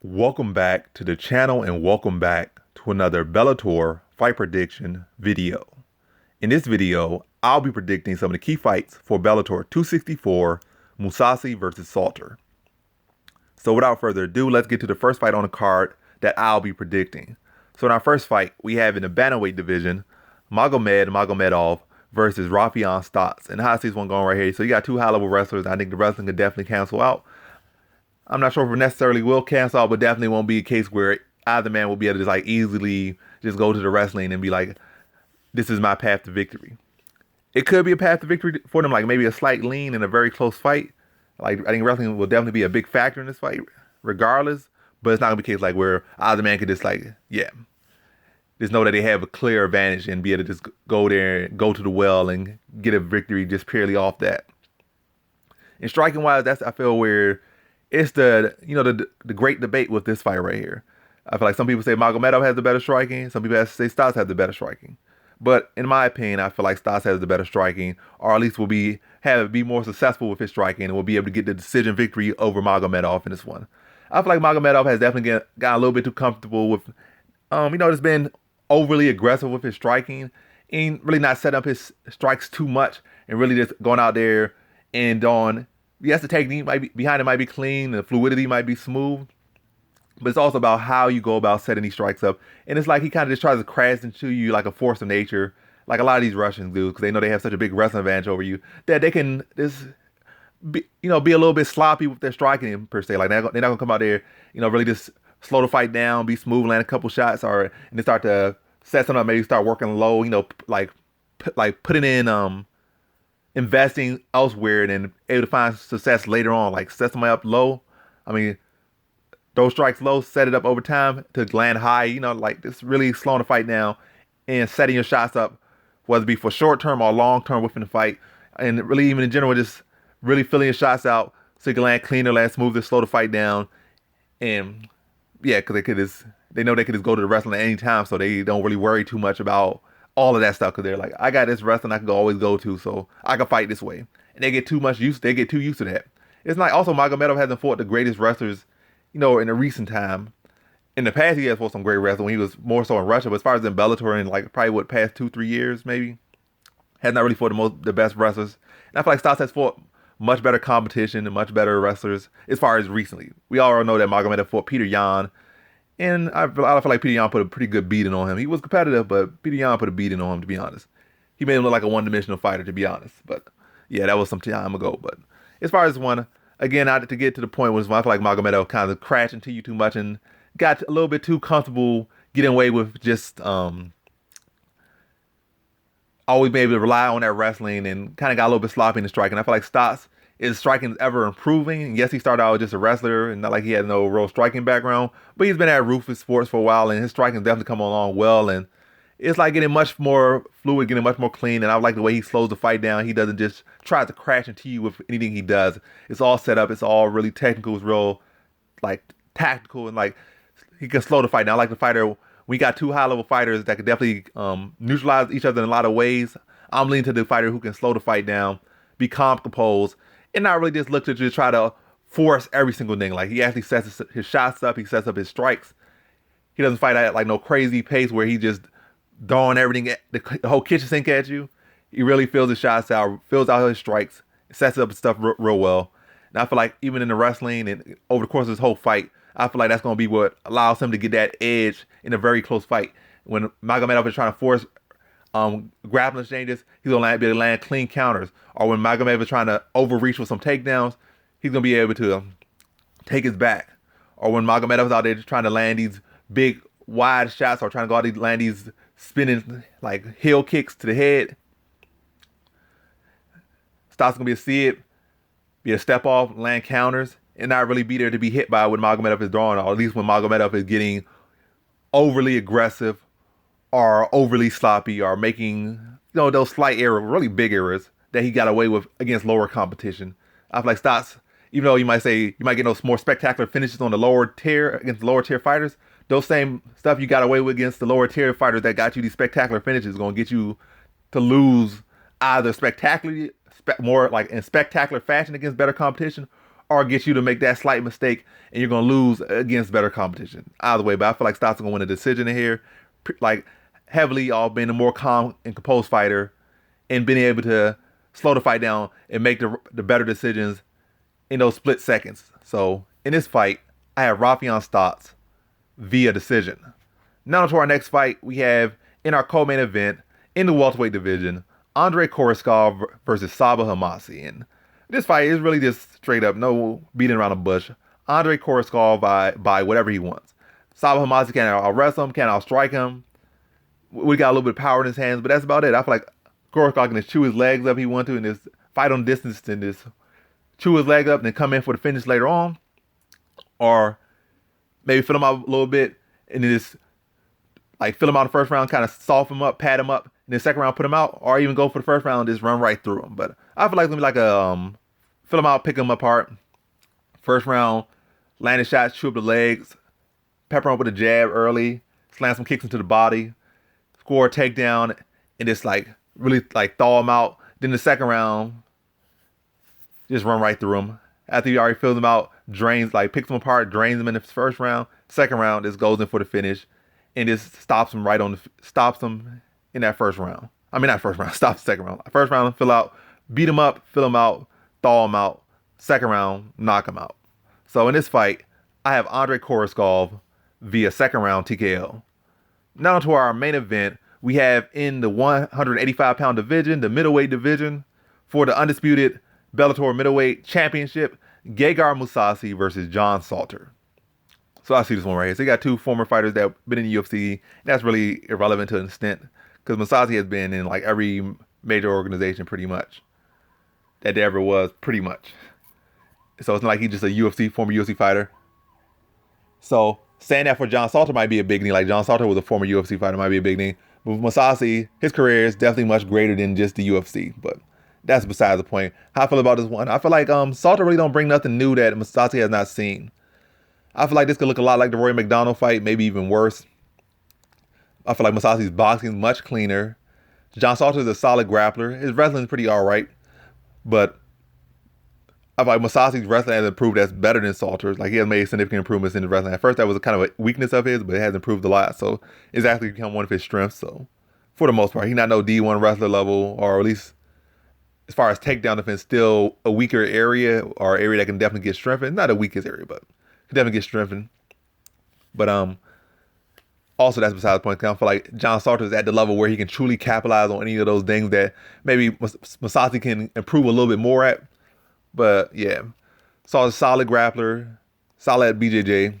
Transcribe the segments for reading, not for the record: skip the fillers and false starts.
Welcome back to the channel and welcome back to another Bellator fight prediction video. In this video, I'll be predicting some of the key fights for Bellator 264 Mousasi versus Salter. So without further ado, let's get to the first fight on the card that I'll be predicting. So in our first fight, we have in the bantamweight division, Magomedov versus Raufeon Stots. And how I see this one going right here. So you got two high-level wrestlers. I think the wrestling could definitely cancel out. I'm not sure if it necessarily will cancel out, but definitely won't be a case where either man will be able to just like easily just go to the wrestling and be like, this is my path to victory. It could be a path to victory for them, like maybe a slight lean in a very close fight. Like I think wrestling will definitely be a big factor in this fight, regardless. But it's not gonna be a case like where either man could just like, just know that they have a clear advantage and be able to just go there, go to the well and get a victory just purely off that. And striking wise, that's I feel where it's the great debate with this fight right here. I feel like some people say Magomedov has the better striking. Some people say Stots has the better striking. But in my opinion, I feel like Stots has the better striking, or at least will be more successful with his striking and will be able to get the decision victory over Magomedov in this one. I feel like Magomedov has definitely gotten a little bit too comfortable with, just been overly aggressive with his striking and really not setting up his strikes too much and really just going out there and on. Yes, the technique behind it might be clean, the fluidity might be smooth, but it's also about how you go about setting these strikes up. And it's like he kind of just tries to crash into you like a force of nature, like a lot of these Russians do, because they know they have such a big wrestling advantage over you that they can just be a little bit sloppy with their striking per se. Like they're not gonna come out there, really just slow the fight down, be smooth, land a couple shots, and then start to set something up, maybe start working low, like putting in investing elsewhere and then able to find success later on, like set somebody up low. I mean, those strikes low, set it up over time to land high, like just really slowing the fight down and setting your shots up, whether it be for short term or long term within the fight. And really, even in general, just really filling your shots out so you can land cleaner, land smoother, slow the fight down. And yeah, because they know they could just go to the wrestling at any time, so they don't really worry too much about all of that stuff, because they're like, I got this wrestling I can always go to, so I can fight this way. And they get too used to that. It's not, also Magomedov hasn't fought the greatest wrestlers, in a recent time. In the past, he has fought some great wrestlers when he was more so in Russia, but as far as in Bellator in like probably past 2-3 years maybe, has not really fought the best wrestlers. And I feel like Stots has fought much better competition and much better wrestlers as far as recently. We all know that Magomedov fought Peter Yan. And I feel like Peter Yan put a pretty good beating on him. He was competitive, but Peter Yan put a beating on him, to be honest. He made him look like a one-dimensional fighter, to be honest. But yeah, that was some time ago. But as far as one, again, to get to the point was I feel like Magomedov kind of crashed into you too much and got a little bit too comfortable getting away with just always being able to rely on that wrestling and kind of got a little bit sloppy in the striking. I feel like Stots, his striking is ever improving. Yes, he started out just a wrestler and not like he had no real striking background, but he's been at Rufus Sports for a while and his striking definitely come along well. And it's like getting much more fluid, getting much more clean. And I like the way he slows the fight down. He doesn't just try to crash into you with anything he does. It's all set up. It's all really technical. It's real like tactical and like he can slow the fight down. I like the fighter. We got two high-level fighters that can definitely neutralize each other in a lot of ways. I'm leaning to the fighter who can slow the fight down, be calm, composed, and not really just look to just try to force every single thing. Like he actually sets his shots up, he sets up his strikes. He doesn't fight at like no crazy pace where he just throwing everything at the whole kitchen sink at you. He really fills his shots out, fills out his strikes, sets up his stuff real well. And I feel like even in the wrestling and over the course of this whole fight, I feel like that's going to be what allows him to get that edge in a very close fight. When Magomedov is trying to force grappling exchanges, he's going to be able to land clean counters. Or when Magomedov is trying to overreach with some takedowns, he's going to be able to take his back. Or when Magomedov's out there just trying to land these big, wide shots or trying to go out and land these spinning, like, heel kicks to the head, Stots going to be able to see it, be a step off, land counters, and not really be there to be hit by when Magomedov is drawing, or at least when Magomedov is getting overly aggressive or overly sloppy or making, those slight errors, really big errors that he got away with against lower competition. I feel like Stots, even though you might get those more spectacular finishes on the lower tier against the lower tier fighters, those same stuff you got away with against the lower tier fighters that got you these spectacular finishes is going to get you to lose either spectacularly, more like in spectacular fashion against better competition, or get you to make that slight mistake and you're going to lose against better competition. Either way, but I feel like Stots is going to win a decision in here. Like heavily off being a more calm and composed fighter and being able to slow the fight down and make the better decisions in those split seconds. So in this fight, I have Raufeon Stots via decision. Now to our next fight, we have in our co-main event in the welterweight division, Andrey Koreshkov versus Sabah Mousasi. And this fight is really just straight up, no beating around the bush. Andrey Koreshkov by whatever he wants. Sabah Mousasi can out-wrestle him, can out-strike him. We got a little bit of power in his hands, but that's about it. I feel like Koreshkov can just chew his legs up if he wants to and just fight on distance and just chew his leg up and then come in for the finish later on. Or maybe fill him out a little bit and then just like fill him out the first round, kind of soften him up, pad him up, and then second round put him out, or even go for the first round and just run right through him. But I feel like it's gonna be like a fill him out, pick him apart. First round, landing shots, chew up the legs, pepper him up with a jab early, slam some kicks into the body, score a takedown, and just like really like thaw him out. Then the second round, just run right through him. After he already fills him out, drains, like picks him apart, drains him in the first round. Second round, just goes in for the finish and just stops him stops him in that first round. I mean, not first round, stops the second round. First round, fill out, beat him up, fill him out, thaw him out. Second round, knock him out. So in this fight, I have Andrey Koreshkov via second round TKO. Now to our main event, we have in the 185-pound division, the middleweight division, for the undisputed Bellator middleweight championship, Gegard Mousasi versus John Salter. So I see this one right here. So you got two former fighters that have been in the UFC. That's really irrelevant to an extent because Mousasi has been in like every major organization pretty much that there ever was, pretty much. So it's not like he's just a former UFC fighter. So saying that for John Salter might be a big thing. Like John Salter was a former UFC fighter, might be a big thing. But with Mousasi, his career is definitely much greater than just the UFC. But that's besides the point. How I feel about this one, I feel like Salter really don't bring nothing new that Mousasi has not seen. I feel like this could look a lot like the Roy McDonald fight, maybe even worse. I feel like Mousasi's boxing is much cleaner. John Salter is a solid grappler. His wrestling is pretty all right. But I feel like Mousasi's wrestling has improved. That's better than Salter's. Like he has made significant improvements in his wrestling. At first, that was a kind of a weakness of his, but it has improved a lot. So it's actually become one of his strengths. So for the most part, he's not no D1 wrestler level, or at least as far as takedown defense, still a weaker area or area that can definitely get strengthened. Not the weakest area, but can definitely get strengthened. But also that's besides the point. I feel like John Salter is at the level where he can truly capitalize on any of those things that maybe Mousasi can improve a little bit more at. But yeah, Salter's a solid grappler, solid at BJJ,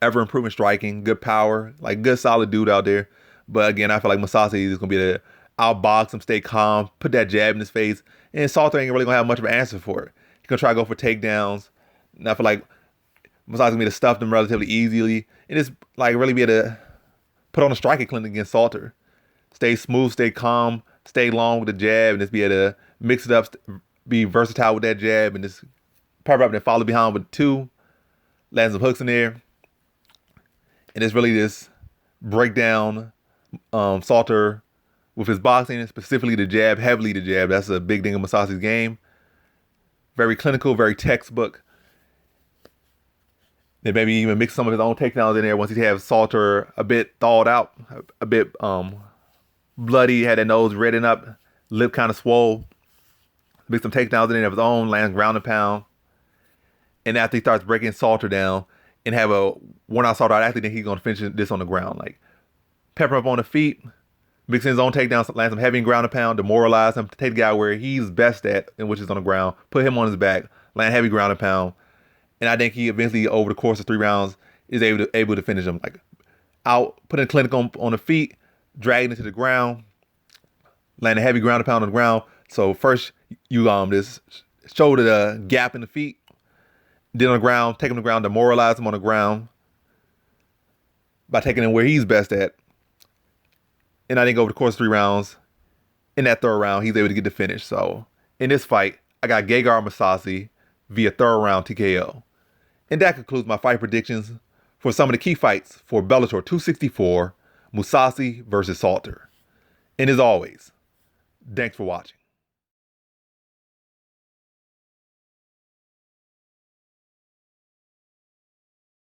ever improving striking, good power, like good solid dude out there. But again, I feel like Mousasi is gonna be the outbox him, stay calm, put that jab in his face, and Salter ain't really gonna have much of an answer for it. He's gonna try to go for takedowns. And I feel like Mousasi's gonna be able to stuff them relatively easily and just like really be able to put on a striking clinic against Salter. Stay smooth, stay calm, stay long with the jab, and just be able to mix it up, be versatile with that jab, and just pepper up and follow behind with two, land some hooks in there, and just really just break down Salter with his boxing, specifically the jab, heavily the jab. That's a big thing in Mousasi's game. Very clinical, very textbook. Then maybe even mix some of his own takedowns in there once he has Salter a bit thawed out, a bit bloody, had that nose reddened up, lip kind of swole. Mix some takedowns in there of his own, lands ground and pound. And after he starts breaking Salter down and have a worn-out Salter out, after then he's going to finish this on the ground. Like pepper him up on the feet, mixing his own takedowns, land some heavy ground and pound, demoralize him, take the guy where he's best at, and which is on the ground, put him on his back, land heavy ground and pound. And I think he eventually, over the course of 3 rounds, is able to finish him. Like out, putting a clinic on the feet, dragging it to the ground, land a heavy ground and pound on the ground. So first you just shoulder the gap in the feet, then on the ground, take him to the ground, demoralize him on the ground by taking him where he's best at. And I think over the course of 3 rounds, in that third round, he's able to get the finish. So in this fight, I got Gegard Mousasi via third round TKO. And that concludes my fight predictions for some of the key fights for Bellator 264, Mousasi versus Salter. And as always, thanks for watching.